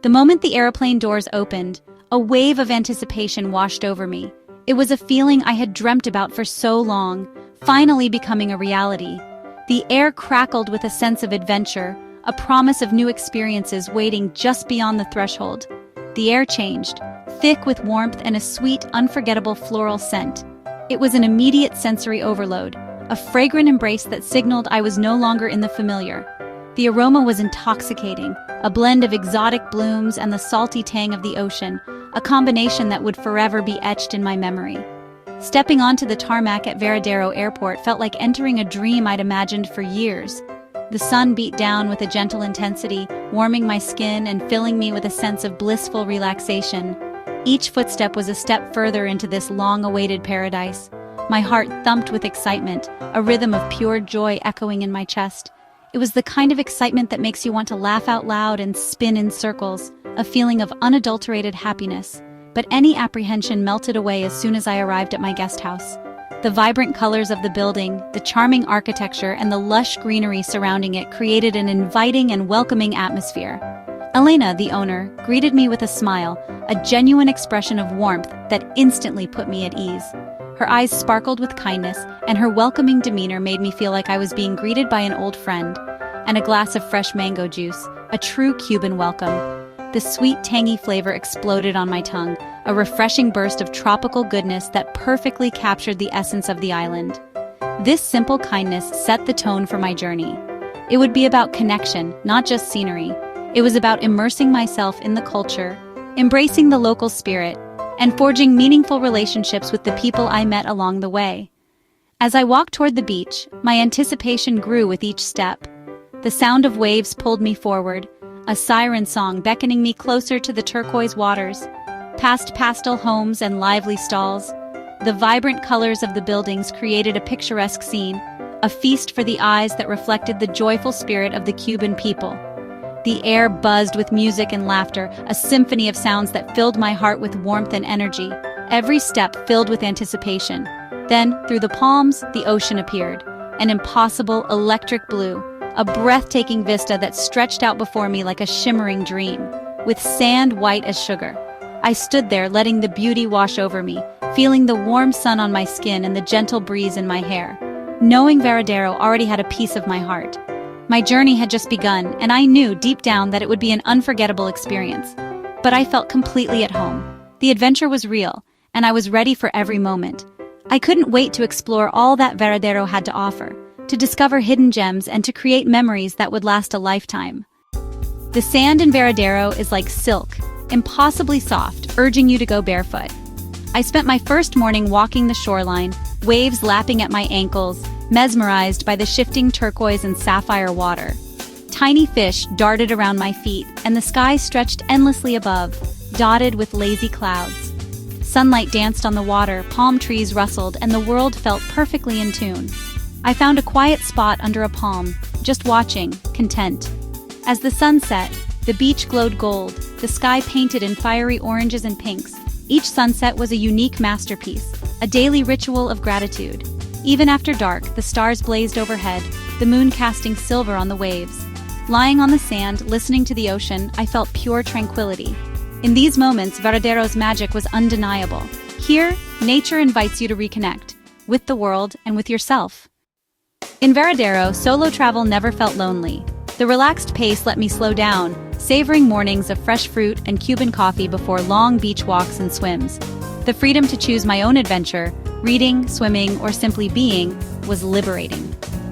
The moment the airplane doors opened, a wave of anticipation washed over me. It was a feeling I had dreamt about for so long, finally becoming a reality. The air crackled with a sense of adventure, a promise of new experiences waiting just beyond the threshold. The air changed, thick with warmth and a sweet, unforgettable floral scent. It was an immediate sensory overload, a fragrant embrace that signaled I was no longer in the familiar. The aroma was intoxicating, a blend of exotic blooms and the salty tang of the ocean, a combination that would forever be etched in my memory. Stepping onto the tarmac at Varadero Airport felt like entering a dream I'd imagined for years. The sun beat down with a gentle intensity, warming my skin and filling me with a sense of blissful relaxation. Each footstep was a step further into this long-awaited paradise. My heart thumped with excitement, a rhythm of pure joy echoing in my chest. It was the kind of excitement that makes you want to laugh out loud and spin in circles, a feeling of unadulterated happiness. But any apprehension melted away as soon as I arrived at my guest house. The vibrant colors of the building, the charming architecture, and the lush greenery surrounding it created an inviting and welcoming atmosphere. Elena, the owner, greeted me with a smile, a genuine expression of warmth that instantly put me at ease. Her eyes sparkled with kindness, and her welcoming demeanor made me feel like I was being greeted by an old friend. And a glass of fresh mango juice, a true Cuban welcome. The sweet, tangy flavor exploded on my tongue, a refreshing burst of tropical goodness that perfectly captured the essence of the island. This simple kindness set the tone for my journey. It would be about connection, not just scenery. It was about immersing myself in the culture, embracing the local spirit, and forging meaningful relationships with the people I met along the way. As I walked toward the beach, my anticipation grew with each step. The sound of waves pulled me forward, a siren song beckoning me closer to the turquoise waters, past pastel homes and lively stalls. The vibrant colors of the buildings created a picturesque scene, a feast for the eyes that reflected the joyful spirit of the Cuban people. The air buzzed with music and laughter, a symphony of sounds that filled my heart with warmth and energy, every step filled with anticipation. Then, through the palms, the ocean appeared, an impossible electric blue, a breathtaking vista that stretched out before me like a shimmering dream, with sand white as sugar. I stood there letting the beauty wash over me, feeling the warm sun on my skin and the gentle breeze in my hair. Knowing Varadero already had a piece of my heart. My journey had just begun, and I knew deep down that it would be an unforgettable experience. But I felt completely at home. The adventure was real, and I was ready for every moment. I couldn't wait to explore all that Varadero had to offer, to discover hidden gems and to create memories that would last a lifetime. The sand in Varadero is like silk, impossibly soft, urging you to go barefoot. I spent my first morning walking the shoreline, waves lapping at my ankles, mesmerized by the shifting turquoise and sapphire water. Tiny fish darted around my feet, and the sky stretched endlessly above, dotted with lazy clouds. Sunlight danced on the water, palm trees rustled, and the world felt perfectly in tune. I found a quiet spot under a palm, just watching, content. As the sun set, the beach glowed gold, the sky painted in fiery oranges and pinks. Each sunset was a unique masterpiece, a daily ritual of gratitude. Even after dark, the stars blazed overhead, the moon casting silver on the waves. Lying on the sand, listening to the ocean, I felt pure tranquility. In these moments, Varadero's magic was undeniable. Here, nature invites you to reconnect, with the world and with yourself. In Varadero, solo travel never felt lonely. The relaxed pace let me slow down, savoring mornings of fresh fruit and Cuban coffee before long beach walks and swims. The freedom to choose my own adventure, reading, swimming, or simply being, was liberating.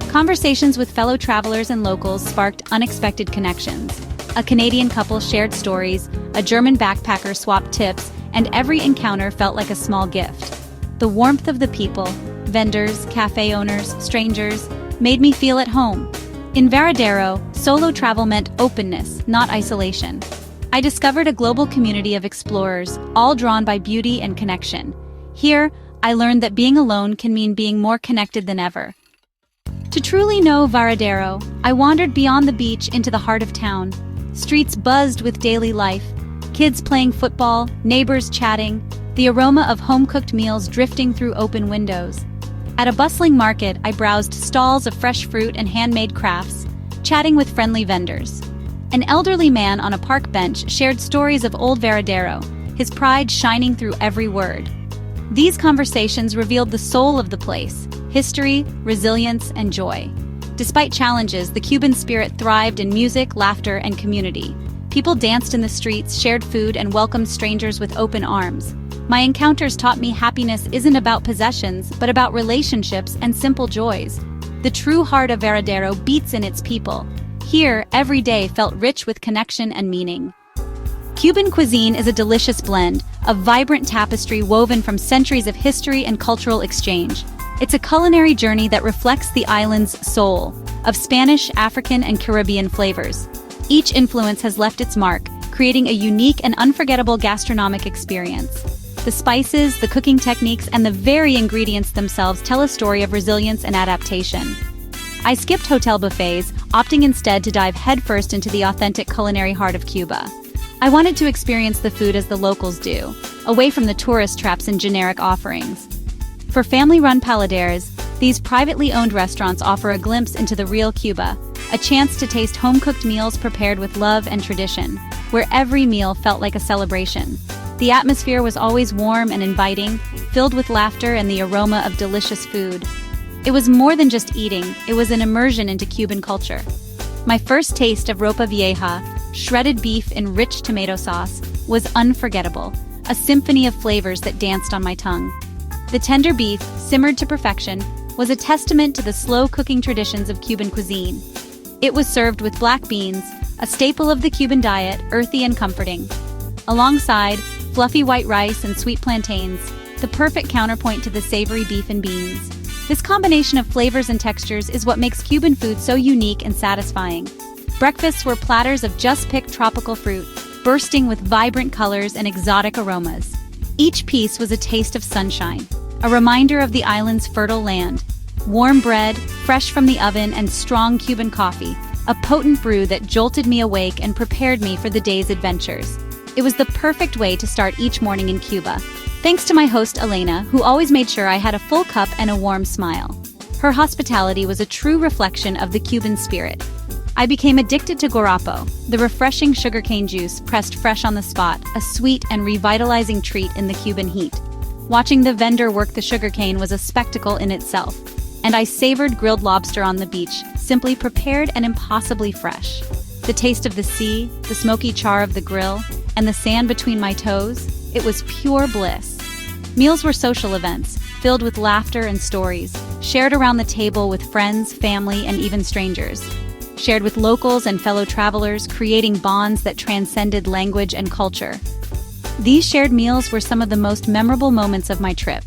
Conversations with fellow travelers and locals sparked unexpected connections. A Canadian couple shared stories, a German backpacker swapped tips, and every encounter felt like a small gift. The warmth of the people, vendors, cafe owners, strangers, made me feel at home. In Varadero, solo travel meant openness, not isolation. I discovered a global community of explorers, all drawn by beauty and connection. Here, I learned that being alone can mean being more connected than ever. To truly know Varadero, I wandered beyond the beach into the heart of town. Streets buzzed with daily life, kids playing football, neighbors chatting, the aroma of home-cooked meals drifting through open windows. At a bustling market, I browsed stalls of fresh fruit and handmade crafts, chatting with friendly vendors. An elderly man on a park bench shared stories of old Varadero, his pride shining through every word. These conversations revealed the soul of the place: history, resilience, and joy. Despite challenges, the Cuban spirit thrived in music, laughter, and community. People danced in the streets, shared food, and welcomed strangers with open arms. My encounters taught me happiness isn't about possessions, but about relationships and simple joys. The true heart of Varadero beats in its people. Here, every day felt rich with connection and meaning. Cuban cuisine is a delicious blend, a vibrant tapestry woven from centuries of history and cultural exchange. It's a culinary journey that reflects the island's soul, of Spanish, African, and Caribbean flavors. Each influence has left its mark, creating a unique and unforgettable gastronomic experience. The spices, the cooking techniques, and the very ingredients themselves tell a story of resilience and adaptation. I skipped hotel buffets, opting instead to dive headfirst into the authentic culinary heart of Cuba. I wanted to experience the food as the locals do, away from the tourist traps and generic offerings. For family-run paladeros, these privately owned restaurants offer a glimpse into the real Cuba, a chance to taste home-cooked meals prepared with love and tradition, where every meal felt like a celebration. The atmosphere was always warm and inviting, filled with laughter and the aroma of delicious food. It was more than just eating, it was an immersion into Cuban culture. My first taste of ropa vieja, shredded beef in rich tomato sauce, was unforgettable, a symphony of flavors that danced on my tongue. The tender beef, simmered to perfection, was a testament to the slow cooking traditions of Cuban cuisine. It was served with black beans, a staple of the Cuban diet, earthy and comforting. Alongside, fluffy white rice and sweet plantains, the perfect counterpoint to the savory beef and beans. This combination of flavors and textures is what makes Cuban food so unique and satisfying. Breakfasts were platters of just-picked tropical fruit, bursting with vibrant colors and exotic aromas. Each piece was a taste of sunshine, a reminder of the island's fertile land. Warm bread, fresh from the oven, and strong Cuban coffee, a potent brew that jolted me awake and prepared me for the day's adventures. It was the perfect way to start each morning in Cuba. Thanks to my host Elena, who always made sure I had a full cup and a warm smile. Her hospitality was a true reflection of the Cuban spirit. I became addicted to guarapo, the refreshing sugarcane juice pressed fresh on the spot, a sweet and revitalizing treat in the Cuban heat. Watching the vendor work the sugarcane was a spectacle in itself, and I savored grilled lobster on the beach, simply prepared and impossibly fresh. The taste of the sea, the smoky char of the grill, and the sand between my toes, it was pure bliss. Meals were social events, filled with laughter and stories, shared around the table with friends, family, and even strangers. Shared with locals and fellow travelers, creating bonds that transcended language and culture. These shared meals were some of the most memorable moments of my trip.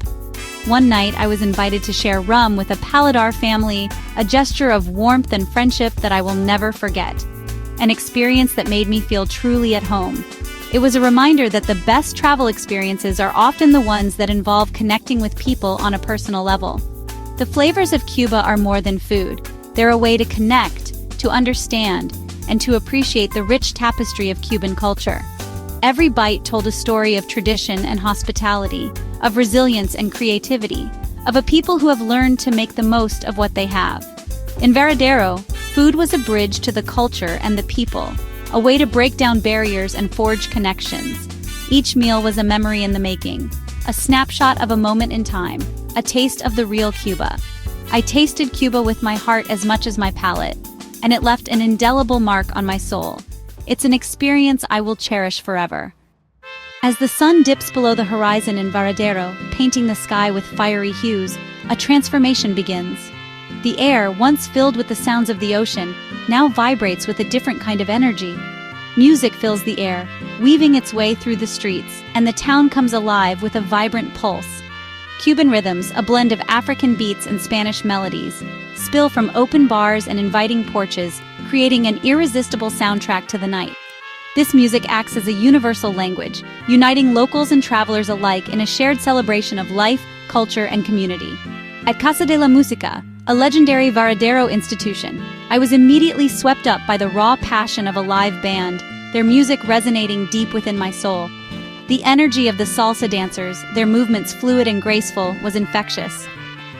One night, I was invited to share rum with a Paladar family, a gesture of warmth and friendship that I will never forget. An experience that made me feel truly at home. It was a reminder that the best travel experiences are often the ones that involve connecting with people on a personal level. The flavors of Cuba are more than food. They're a way to connect, to understand, and to appreciate the rich tapestry of Cuban culture. Every bite told a story of tradition and hospitality, of resilience and creativity, of a people who have learned to make the most of what they have. In Varadero, food was a bridge to the culture and the people, a way to break down barriers and forge connections. Each meal was a memory in the making, a snapshot of a moment in time, a taste of the real Cuba. I tasted Cuba with my heart as much as my palate, and it left an indelible mark on my soul. It's an experience I will cherish forever. As the sun dips below the horizon in Varadero, painting the sky with fiery hues, a transformation begins. The air, once filled with the sounds of the ocean, now vibrates with a different kind of energy. Music fills the air, weaving its way through the streets, and the town comes alive with a vibrant pulse. Cuban rhythms, a blend of African beats and Spanish melodies, spill from open bars and inviting porches, creating an irresistible soundtrack to the night. This music acts as a universal language, uniting locals and travelers alike in a shared celebration of life, culture, and community. At Casa de la Música, a legendary Varadero institution, I was immediately swept up by the raw passion of a live band, their music resonating deep within my soul. The energy of the salsa dancers, their movements fluid and graceful, was infectious.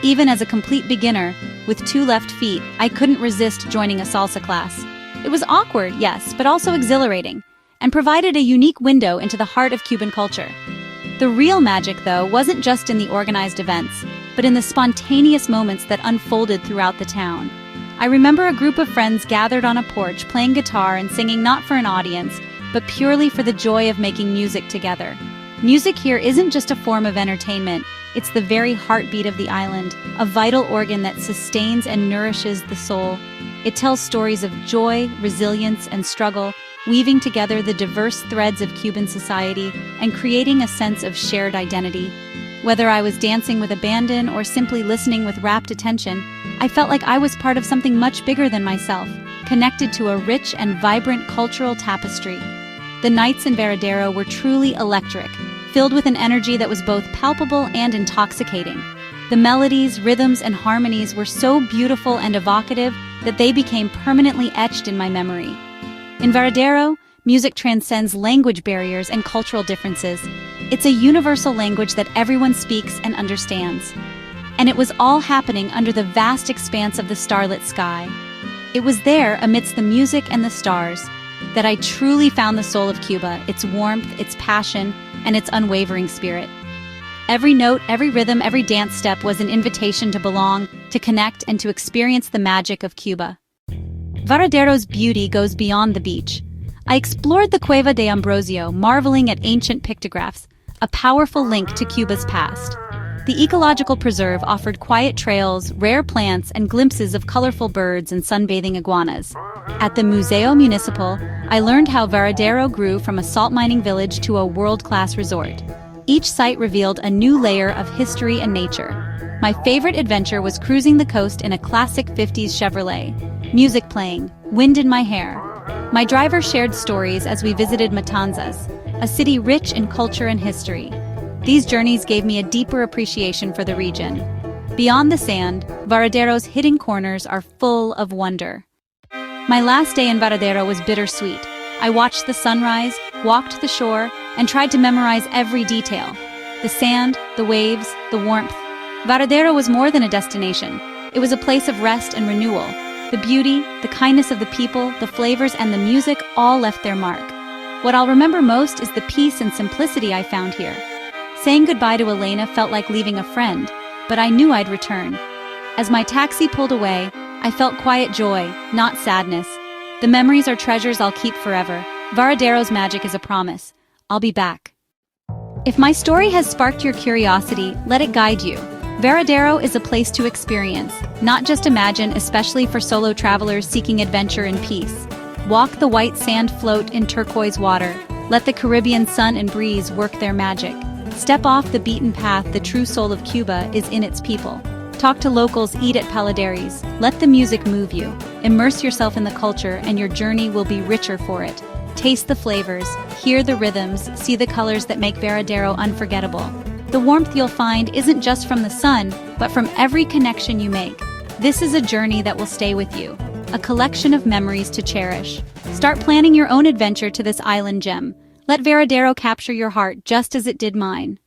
Even as a complete beginner, with 2 left feet, I couldn't resist joining a salsa class. It was awkward, yes, but also exhilarating, and provided a unique window into the heart of Cuban culture. The real magic, though, wasn't just in the organized events, but in the spontaneous moments that unfolded throughout the town. I remember a group of friends gathered on a porch playing guitar and singing not for an audience, but purely for the joy of making music together. Music here isn't just a form of entertainment, it's the very heartbeat of the island, a vital organ that sustains and nourishes the soul. It tells stories of joy, resilience, and struggle, weaving together the diverse threads of Cuban society and creating a sense of shared identity. Whether I was dancing with abandon or simply listening with rapt attention, I felt like I was part of something much bigger than myself, connected to a rich and vibrant cultural tapestry. The nights in Varadero were truly electric, filled with an energy that was both palpable and intoxicating. The melodies, rhythms, and harmonies were so beautiful and evocative that they became permanently etched in my memory. In Varadero, music transcends language barriers and cultural differences. It's a universal language that everyone speaks and understands. And it was all happening under the vast expanse of the starlit sky. It was there, amidst the music and the stars, that I truly found the soul of Cuba, its warmth, its passion, and its unwavering spirit. Every note, every rhythm, every dance step was an invitation to belong, to connect, and to experience the magic of Cuba. Varadero's beauty goes beyond the beach. I explored the Cueva de Ambrosio, marveling at ancient pictographs, a powerful link to Cuba's past. The ecological preserve offered quiet trails, rare plants, and glimpses of colorful birds and sunbathing iguanas. At the Museo Municipal, I learned how Varadero grew from a salt mining village to a world-class resort. Each site revealed a new layer of history and nature. My favorite adventure was cruising the coast in a classic 50s Chevrolet, music playing, wind in my hair. My driver shared stories as we visited Matanzas, a city rich in culture and history. These journeys gave me a deeper appreciation for the region. Beyond the sand, Varadero's hidden corners are full of wonder. My last day in Varadero was bittersweet. I watched the sunrise, walked the shore, and tried to memorize every detail. The sand, the waves, the warmth. Varadero was more than a destination. It was a place of rest and renewal. The beauty, the kindness of the people, the flavors, and the music all left their mark. What I'll remember most is the peace and simplicity I found here. Saying goodbye to Elena felt like leaving a friend, but I knew I'd return. As my taxi pulled away, I felt quiet joy, not sadness. The memories are treasures I'll keep forever. Varadero's magic is a promise. I'll be back. If my story has sparked your curiosity, let it guide you. Varadero is a place to experience, not just imagine, especially for solo travelers seeking adventure and peace. Walk the white sand float in turquoise water. Let the Caribbean sun and breeze work their magic. Step off the beaten path. The true soul of Cuba is in its people. Talk to locals, eat at paladeries. Let the music move you. Immerse yourself in the culture and your journey will be richer for it. Taste the flavors, hear the rhythms, see the colors that make Varadero unforgettable. The warmth you'll find isn't just from the sun, but from every connection you make. This is a journey that will stay with you, a collection of memories to cherish. Start planning your own adventure to this island gem. Let Varadero capture your heart just as it did mine.